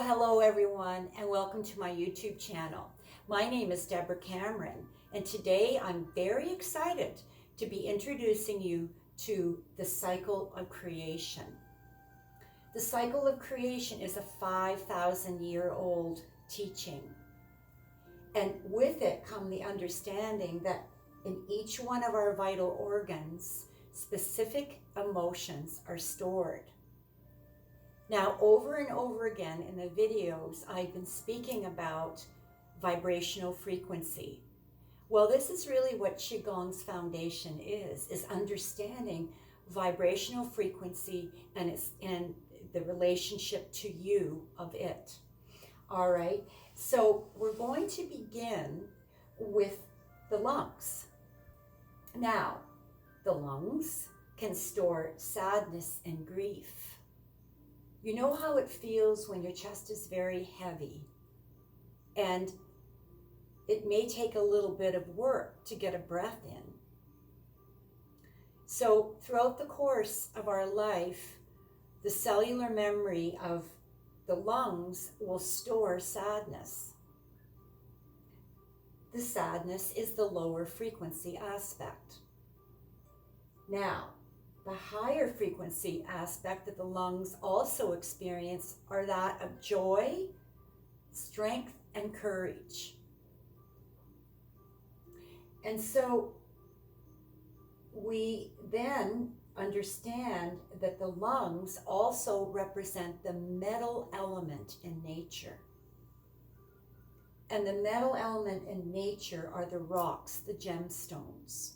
hello everyone, and welcome to my YouTube channel. My name is Deborah Cameron, and today I'm very excited to be introducing you to the cycle of creation. The cycle of creation is a 5,000-year-old teaching, and with it come the understanding that in each one of our vital organs, specific emotions are stored. Now, over and over again in the videos, I've been speaking about vibrational frequency. Well, this is really what Qigong's foundation is understanding vibrational frequency and the relationship to you of it. All right, so we're going to begin with the lungs. Now, the lungs can store sadness and grief. You know how it feels when your chest is very heavy, and it may take a little bit of work to get a breath in. So throughout the course of our life, the cellular memory of the lungs will store sadness. The sadness is the lower frequency aspect. Now, the higher frequency aspect that the lungs also experience are that of joy, strength, and courage. And so we then understand that the lungs also represent the metal element in nature. And the metal element in nature are the rocks, the gemstones.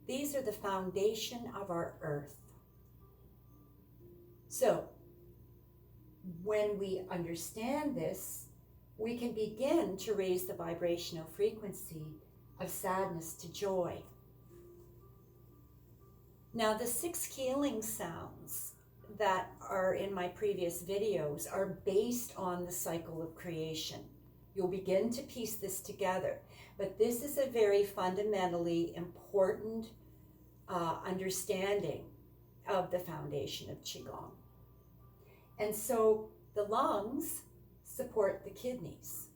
These are the foundation of our earth. So, when we understand this, we can begin to raise the vibrational frequency of sadness to joy. Now, the 6 healing sounds that are in my previous videos are based on the cycle of creation. You'll begin to piece this together, but this is a very fundamentally important understanding of the foundation of Qigong. And so the lungs support the kidneys,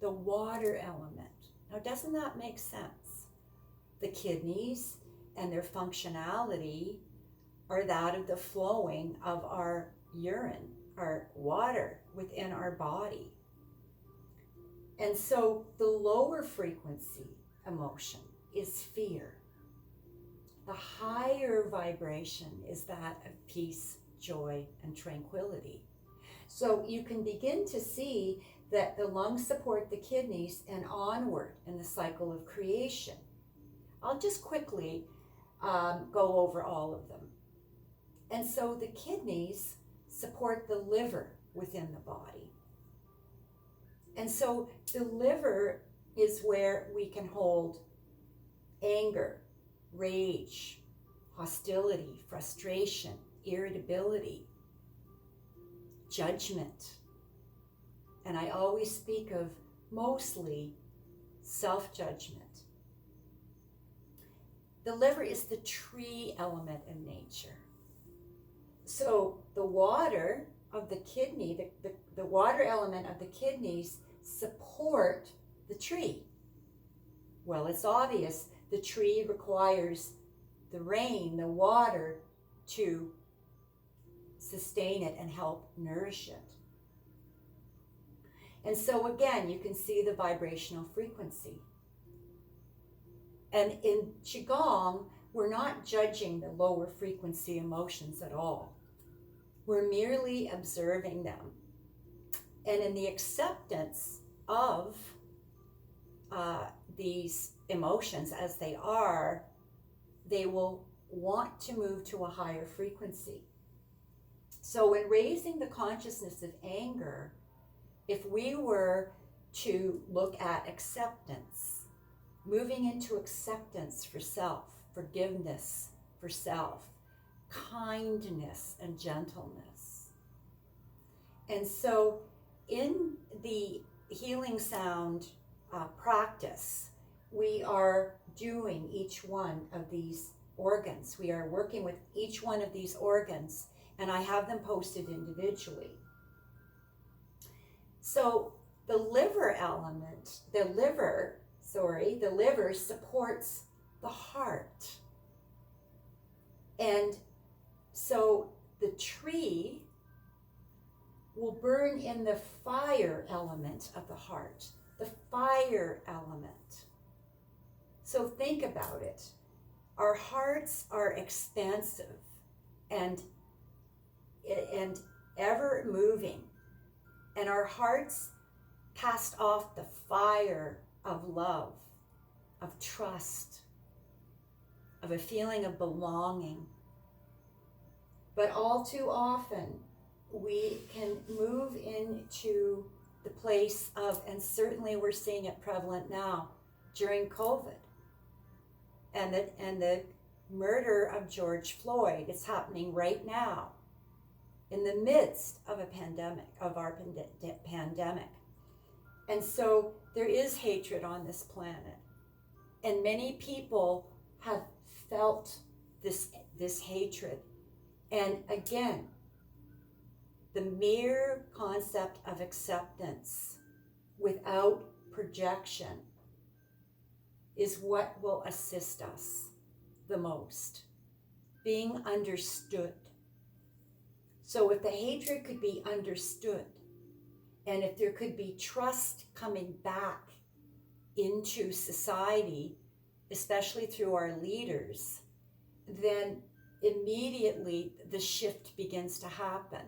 the water element. Now, doesn't that make sense? The kidneys and their functionality are that of the flowing of our urine, our water within our body. And so the lower frequency emotion is fear. The higher vibration is that of peace, joy, and tranquility. So you can begin to see that the lungs support the kidneys and onward in the cycle of creation. I'll just quickly go over all of them. And so the kidneys support the liver within the body. And so the liver is where we can hold anger, rage, hostility, frustration, irritability, judgment. And I always speak of mostly self-judgment. The liver is the tree element in nature. So the water of the kidney, the water element of the kidneys support the tree. Well, it's obvious. The tree requires the rain, the water, to sustain it and help nourish it. And so again, you can see the vibrational frequency. And in Qigong, we're not judging the lower frequency emotions at all. We're merely observing them. And in the acceptance of these emotions as they are, they will want to move to a higher frequency. So in raising the consciousness of anger, if we were to look at acceptance, moving into acceptance for self, forgiveness for self, kindness and gentleness. And so in the healing sound practice, we are doing each one of these organs. We are working with each one of these organs, and I have them posted individually. So the liver element, the liver supports the heart. And so the tree will burn in the fire element of the heart, the fire element. So think about it. Our hearts are expansive and ever moving, and our hearts cast off the fire of love, of trust, of a feeling of belonging. But all too often, we can move into the place of, and certainly we're seeing it prevalent now during COVID, and the murder of George Floyd is happening right now in the midst of a pandemic, of our pandemic. And so there is hatred on this planet, and many people have felt this hatred. And again, the mere concept of acceptance without projection is what will assist us the most. Being understood. So if the hatred could be understood, and if there could be trust coming back into society, especially through our leaders, then immediately the shift begins to happen.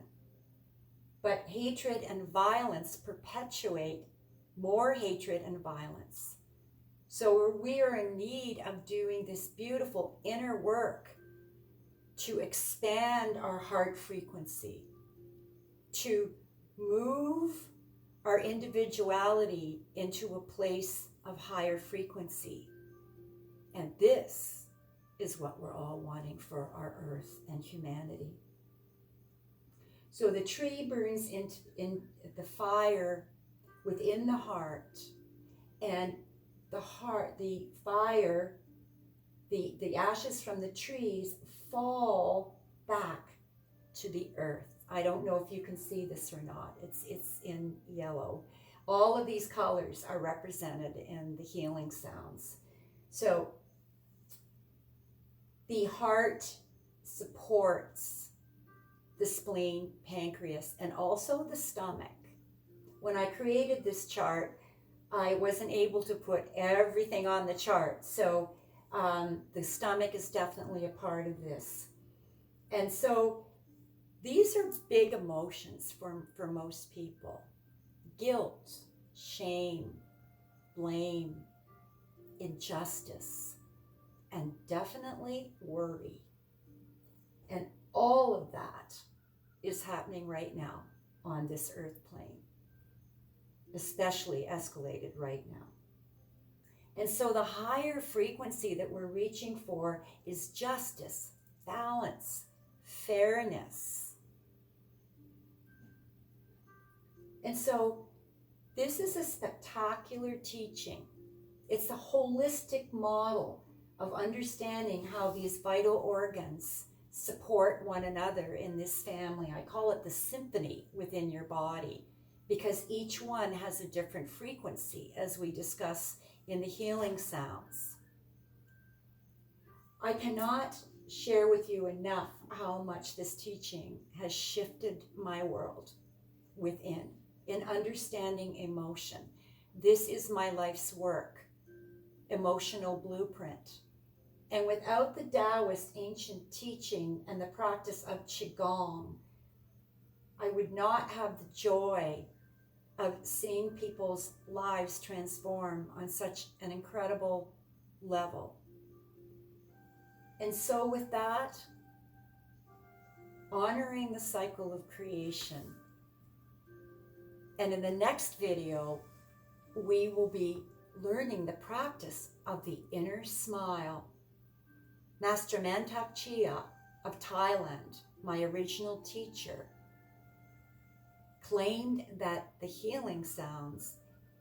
But hatred and violence perpetuate more hatred and violence. So we are in need of doing this beautiful inner work to expand our heart frequency, to move our individuality into a place of higher frequency. And this is what we're all wanting for our earth and humanity. So the tree burns in the fire within the heart, and the fire, the ashes from the trees fall back to the earth. I don't know if you can see this or not. It's in yellow. All of these colors are represented in the healing sounds. So the heart supports the spleen, pancreas, and also the stomach. When I created this chart, I wasn't able to put everything on the chart. So the stomach is definitely a part of this. And so these are big emotions for most people. Guilt, shame, blame, injustice, and definitely worry. And all of that is happening right now on this earth plane, especially escalated right now. And so the higher frequency that we're reaching for is justice, balance, fairness. And so this is a spectacular teaching. It's a holistic model of understanding how these vital organs support one another in this family. I call it the symphony within your body, because each one has a different frequency, as we discuss in the healing sounds. I cannot share with you enough how much this teaching has shifted my world within, in understanding emotion. This is my life's work, emotional blueprint. And without the Taoist ancient teaching and the practice of Qigong, I would not have the joy of seeing people's lives transform on such an incredible level. And so with that, honoring the cycle of creation. And in the next video, we will be learning the practice of the inner smile. Master Mantak Chia of Thailand, my original teacher, claimed that the healing sounds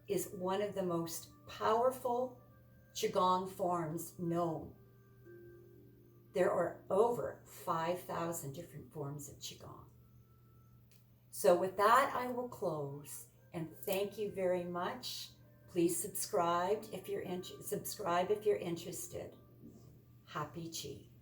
is one of the most powerful Qigong forms known. There are over 5,000 different forms of Qigong. So with that, I will close, and thank you very much. Please subscribe if you're interested. Happy Chi.